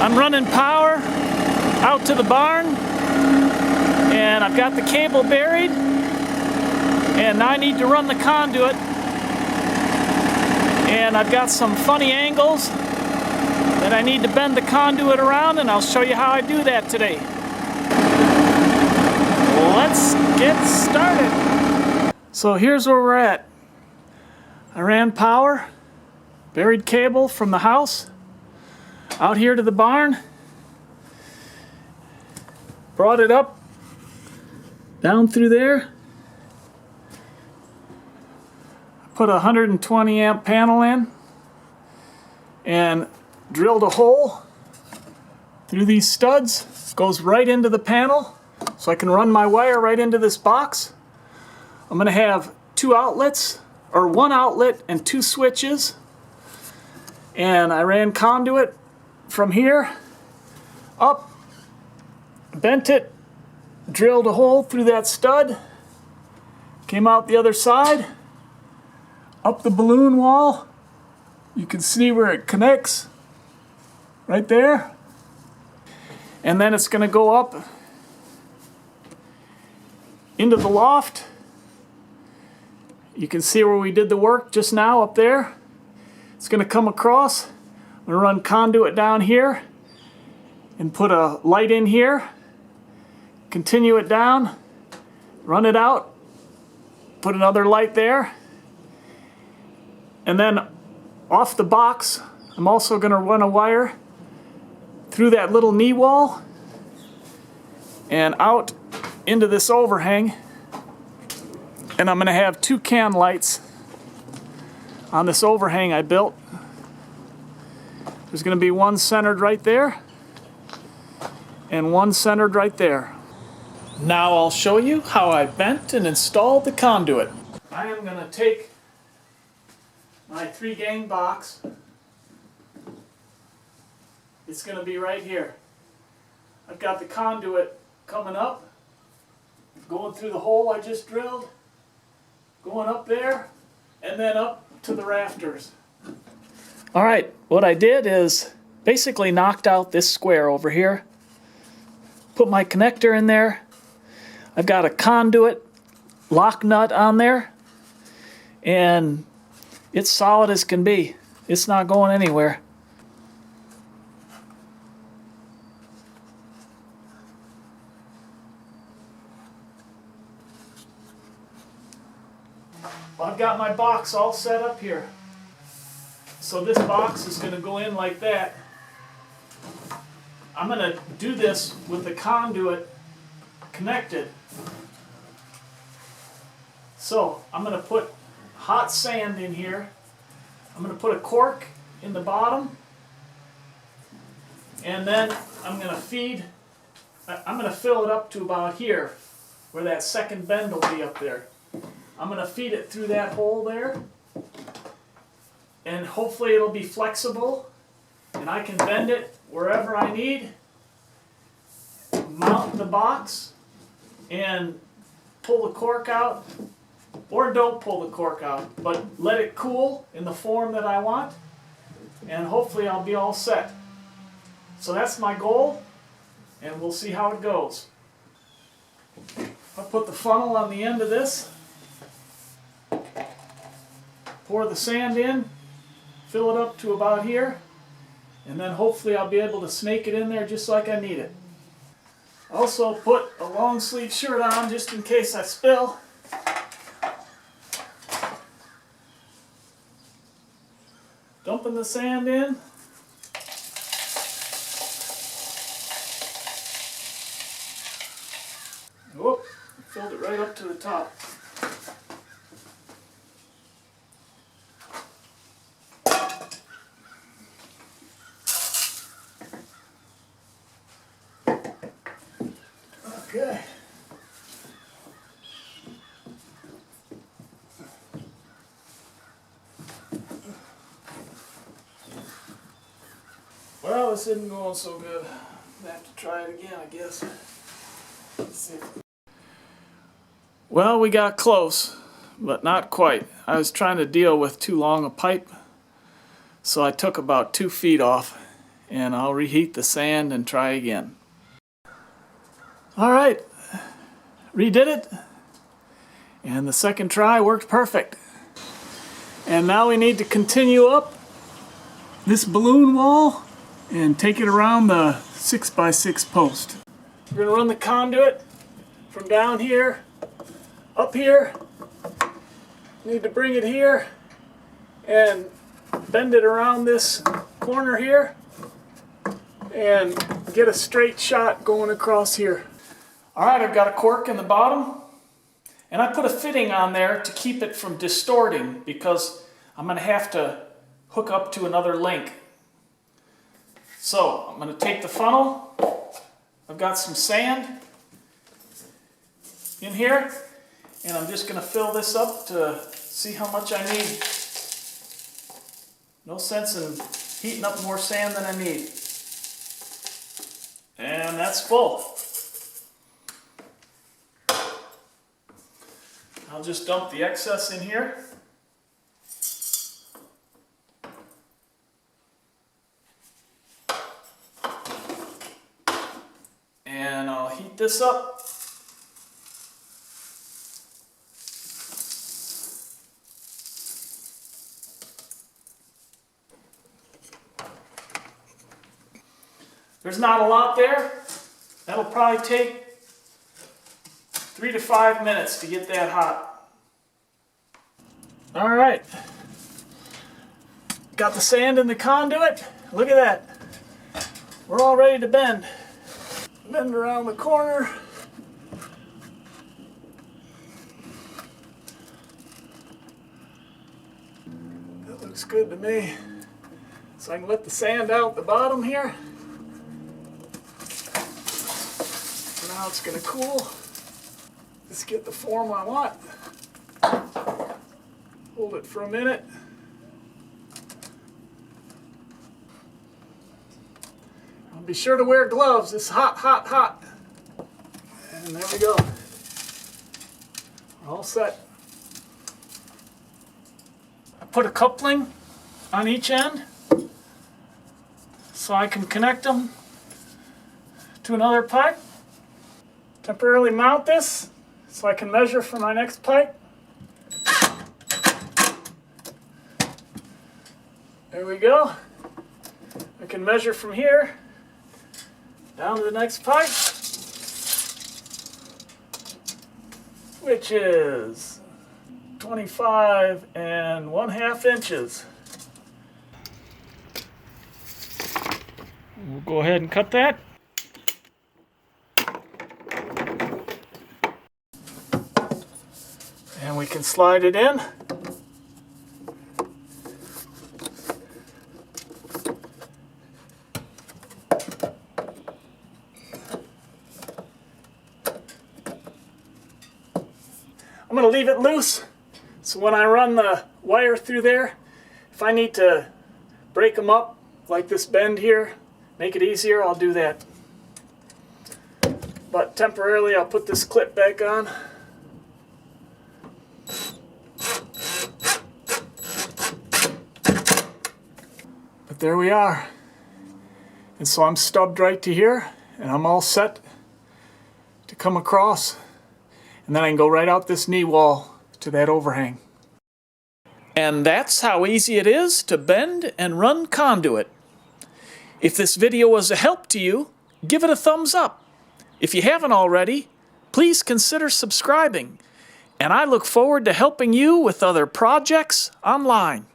I'm running power out to the barn, and I've got the cable buried, and I need to run the conduit, and I've got some funny angles that I need to bend the conduit around, and I'll show you how I do that today. Let's get started. So here's where we're at. I ran power, buried cable from the house out here to the barn, brought it up down through there, put a 120 amp panel in and drilled a hole through these studs. Goes right into the panel so I can run my wire right into this box. I'm going to have two outlets, or one outlet and two switches, and I ran conduit from here up, bent it, drilled a hole through that stud, came out the other side, up the balloon wall. You can see where it connects right there, and then it's going to go up into the loft. You can see where we did the work just now up there. It's going to come across. I'm going to run conduit down here and put a light in here. Continue it down, run it out, put another light there. And then off the box, I'm also going to run a wire through that little knee wall and out into this overhang. And I'm going to have two can lights on this overhang I built. There's going to be one centered right there and one centered right there. Now I'll show you how I bent and installed the conduit. I am going to take my 3-gang box. It's going to be right here. I've got the conduit coming up, going through the hole I just drilled, going up there, and then up to the rafters. Alright, what I did is basically knocked out this square over here, put my connector in there. I've got a conduit lock nut on there, and it's solid as can be. It's not going anywhere. I've got my box all set up here. So this box is going to go in like that. I'm going to do this with the conduit connected. So I'm going to put hot sand in here. I'm going to put a cork in the bottom. And then I'm going to fill it up to about here, where that second bend will be up there. I'm going to feed it through that hole there, and hopefully it'll be flexible and I can bend it wherever I need, mount the box and pull the cork out, or don't pull the cork out, but let it cool in the form that I want, and hopefully I'll be all set. So that's my goal, and we'll see how it goes. I'll put the funnel on the end of this. Pour the sand in, fill it up to about here, and then hopefully I'll be able to snake it in there just like I need it. Also put a long sleeve shirt on just in case I spill. Dumping the sand in. Whoop, filled it right up to the top. Okay. Well, this isn't going so good. I have to try it again, I guess. Let's see. Well, we got close, but not quite. I was trying to deal with too long a pipe, so I took about 2 feet off, and I'll reheat the sand and try again. Alright, redid it, and the second try worked perfect. And now we need to continue up this balloon wall and take it around the 6x6 post. We're going to run the conduit from down here, up here. Need to bring it here and bend it around this corner here and get a straight shot going across here. Alright, I've got a cork in the bottom, and I put a fitting on there to keep it from distorting because I'm going to have to hook up to another link. So I'm going to take the funnel. I've got some sand in here, and I'm just going to fill this up to see how much I need. No sense in heating up more sand than I need. And that's full. I'll just dump the excess in here. And I'll heat this up. There's not a lot there. That'll probably take 3 to 5 minutes to get that hot. All right. Got the sand in the conduit. Look at that. We're all ready to bend. Bend around the corner. That looks good to me. So I can let the sand out the bottom here. Now it's going to cool. Just get the form I want. Hold it for a minute. I'll be sure to wear gloves. It's hot, hot, hot. And there we go. All set. I put a coupling on each end so I can connect them to another pipe. Temporarily mount this so I can measure for my next pipe. There we go. I can measure from here down to the next pipe, which is 25 1/2 inches. We'll go ahead and cut that. And we can slide it in. I'm going to leave it loose, so when I run the wire through there, if I need to break them up, like this bend here, make it easier, I'll do that. But temporarily I'll put this clip back on. But there we are. And so I'm stubbed right to here, and I'm all set to come across. And then I can go right out this knee wall to that overhang. And that's how easy it is to bend and run conduit. If this video was a help to you, give it a thumbs up. If you haven't already, please consider subscribing. And I look forward to helping you with other projects online.